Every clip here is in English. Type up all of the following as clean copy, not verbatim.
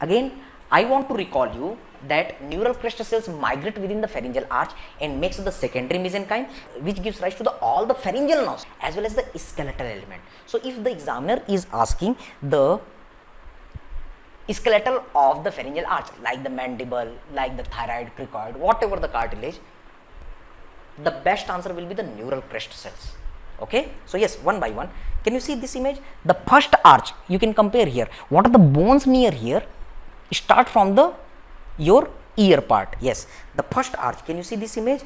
Again, I want to recall you that neural crest cells migrate within the pharyngeal arch and makes the secondary mesenchyme, which gives rise to all the pharyngeal nerves as well as the skeletal element. So if the examiner is asking the skeletal of the pharyngeal arch, like the mandible, like the thyroid, cricoid, whatever the cartilage, the best answer will be the neural crest cells. Okay, so yes, one by one, can you see this image? The first arch, you can compare here. What are the bones near here? Start from the your ear part. Yes, the first arch, can you see this image?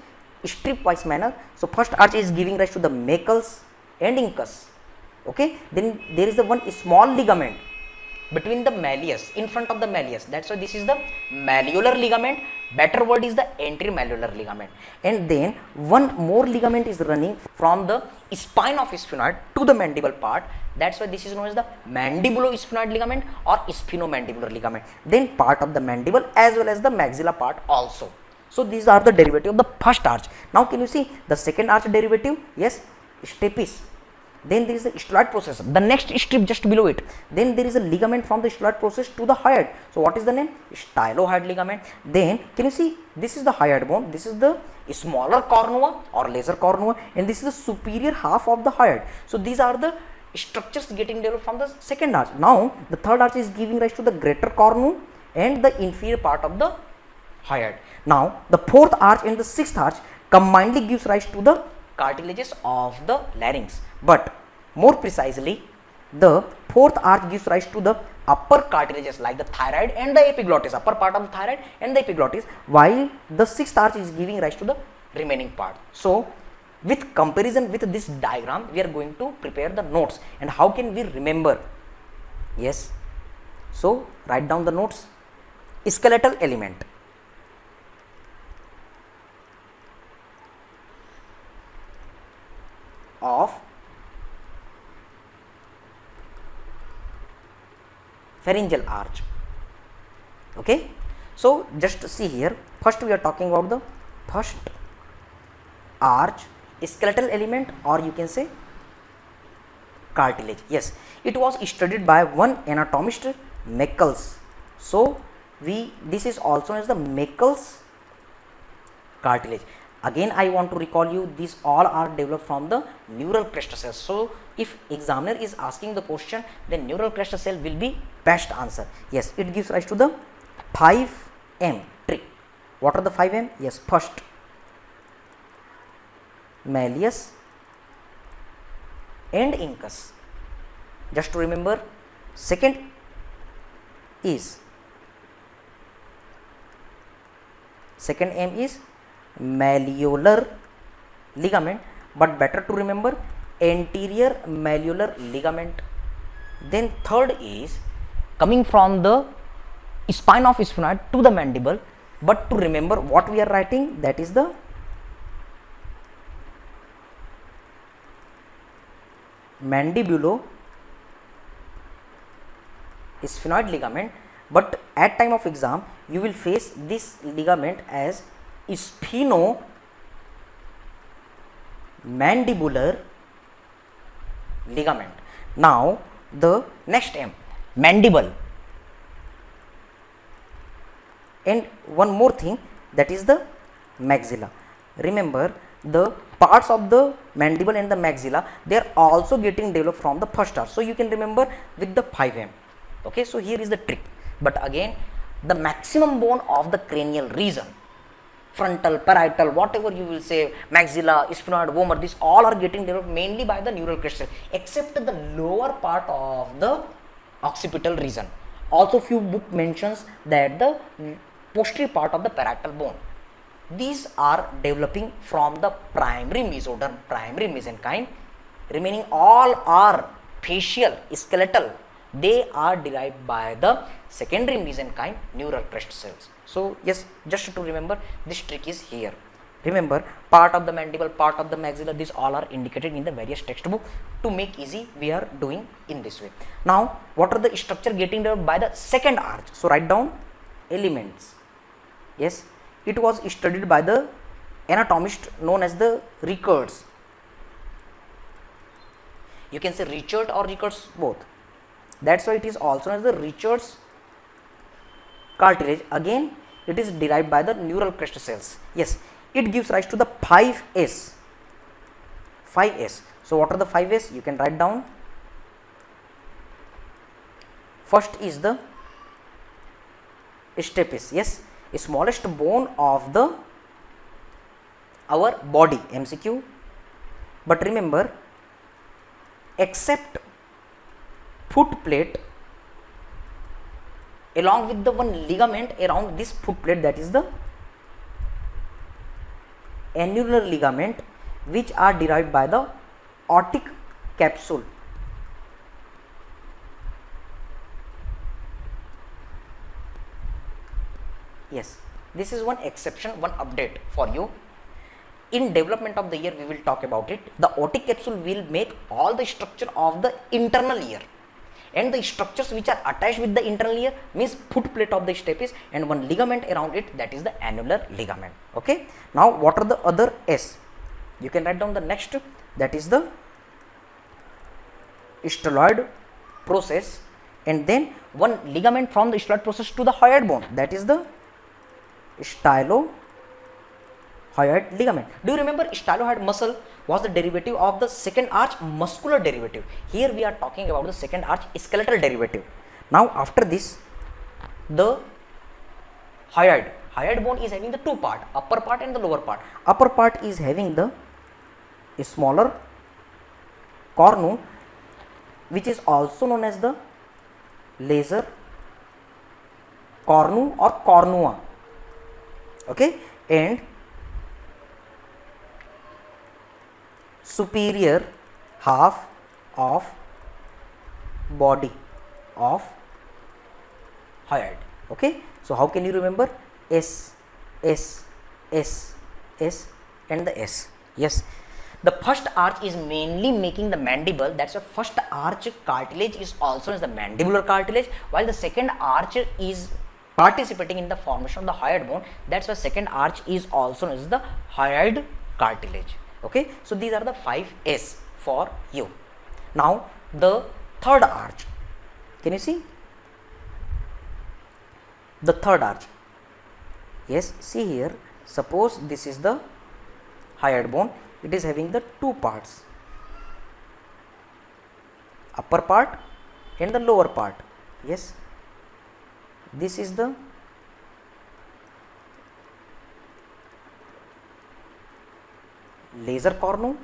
Strip-wise manner. So first arch is giving rise to the Meckel's and incus. Okay, then there is the one small ligament between the malleus, in front of the malleus. That's why this is the malleolar ligament. Better word is the anteromalleolar ligament. And then one more ligament is running from the spine of sphenoid to the mandible part. That's why this is known as the mandibulo-sphenoid ligament or sphenomandibular ligament. Then part of the mandible as well as the maxilla part also. So these are the derivative of the first arch. Now can you see the second arch derivative? Yes, stapes. Then there is the styloid process, the next strip just below it. Then there is a ligament from the styloid process to the hyoid. So what is the name? Stylohyoid ligament. Then can you see this is the hyoid bone, this is the smaller cornua or lesser cornua, and this is the superior half of the hyoid. So these are the structures getting developed from the second arch. Now the third arch is giving rise to the greater cornu and the inferior part of the hyoid. Now the fourth arch and the sixth arch combinedly gives rise to the cartilages of the larynx. But more precisely, the fourth arch gives rise to the upper cartilages like the thyroid and the epiglottis, upper part of the thyroid and the epiglottis, while the sixth arch is giving rise to the remaining part. So with comparison with this diagram, we are going to prepare the notes. And how can we remember? Yes, so write down the notes. Skeletal element, of pharyngeal arch. Okay, so just see here, first we are talking about the first arch skeletal element, or you can say cartilage. Yes, it was studied by one anatomist, Meckel's. So this is also known as the Meckel's cartilage. Again, I want to recall you, these all are developed from the neural crest cells. So if examiner is asking the question, then neural crest cell will be best answer. Yes, it gives rise to the 5M tree. What are the 5M? Yes, first malleus and incus, just to remember. Second is, second M is malleolar ligament, but better to remember anterior malleolar ligament. Then third is coming from the spine of sphenoid to the mandible, but to remember what we are writing, that is the mandibulo sphenoid ligament. But at time of exam you will face this ligament as sphenomandibular ligament. Now the next M, mandible, and one more thing, that is the maxilla. Remember, the parts of the mandible and the maxilla, they are also getting developed from the first arch. So you can remember with the 5M. Okay, so here is the trick. But again, the maximum bone of the cranial region, frontal, parietal, whatever you will say, maxilla, sphenoid, vomer, these all are getting developed mainly by the neural crest cell, except the lower part of the occipital region. Also few book mentions that the posterior part of the parietal bone. These are developing from the primary mesoderm, primary mesenchyme. Remaining all are facial, skeletal. They are derived by the secondary mesenchyme neural crest cells. So yes, just to remember, this trick is here. Remember, part of the mandible, part of the maxilla, these all are indicated in the various textbook. To make easy, we are doing in this way. Now, what are the structure getting developed by the second arch? So write down elements. Yes, it was studied by the anatomist known as the Rickards. You can say Richard or Rickards, both. That's why it is also known as the Richards cartilage, again it is derived by the neural crest cells. Yes, it gives rise to the 5S. 5S. So what are the 5S? You can write down. First is the stapes. Yes, smallest bone of the our body, MCQ. But remember, except foot plate, along with the one ligament around this foot plate, that is the annular ligament, which are derived by the otic capsule. Yes, this is one exception, one update for you. In development of the ear, we will talk about it. The otic capsule will make all the structure of the internal ear, and the structures which are attached with the internal ear means foot plate of the stapes and one ligament around it, that is the annular ligament. Okay. Now what are the other S? You can write down the next, that is the styloid process, and then one ligament from the styloid process to the hyoid bone, that is the stylohyoid ligament. Do you remember stylohyoid muscle was the derivative of the second arch muscular derivative? Here we are talking about the second arch skeletal derivative. Now after this, the hyoid bone is having the two part, upper part and the lower part. Upper part is having the smaller cornu, which is also known as the laser cornu or cornua. Okay, and superior half of body of hyoid. Okay, so how can you remember? S, S, S, S and the S. Yes, the first arch is mainly making the mandible, that's why first arch cartilage is also known as the mandibular cartilage, while the second arch is participating in the formation of the hyoid bone, that's why second arch is also known as the hyoid cartilage. Okay, so these are the 5 S for you. Now the third arch, can you see the third arch? Yes, see here, suppose this is the hyoid bone, it is having the two parts, upper part and the lower part. Yes, this is the laser cornu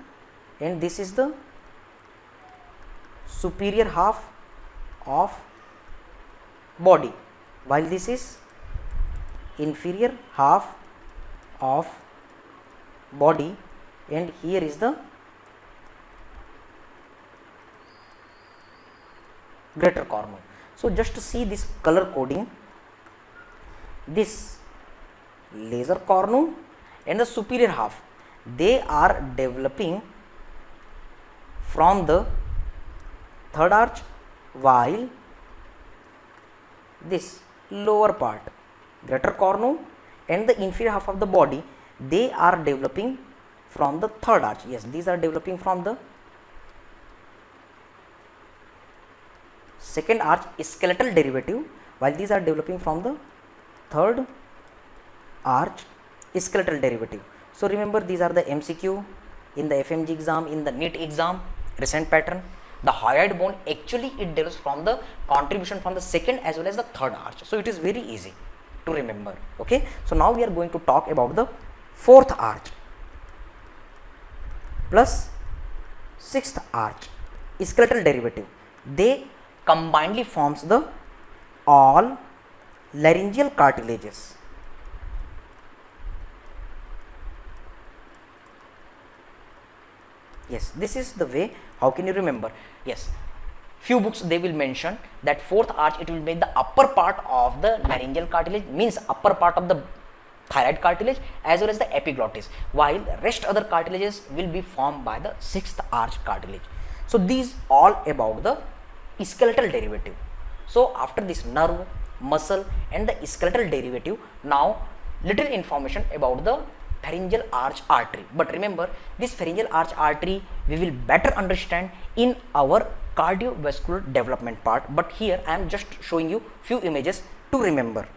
and this is the superior half of body, while this is inferior half of body, and here is the greater cornu. So just to see this color coding, this laser cornu and the superior half, they are developing from the third arch, while this lower part, greater cornu and the inferior half of the body, they are developing from the third arch. Yes, these are developing from the second arch skeletal derivative, while these are developing from the third arch skeletal derivative. So remember, these are the MCQ in the FMG exam, in the NEET exam, recent pattern. The hyoid bone actually it develops from the contribution from the second as well as the third arch. So it is very easy to remember. Okay, so now we are going to talk about the fourth arch plus sixth arch skeletal derivative. They combinedly forms the all laryngeal cartilages. Yes, this is the way. How can you remember? Yes, few books they will mention that fourth arch it will make the upper part of the laryngeal cartilage, means upper part of the thyroid cartilage as well as the epiglottis, while rest other cartilages will be formed by the sixth arch cartilage. So these all about the skeletal derivative. So after this nerve, muscle and the skeletal derivative, now little information about the pharyngeal arch artery. But remember, this pharyngeal arch artery we will better understand in our cardiovascular development part, but here I am just showing you few images to remember.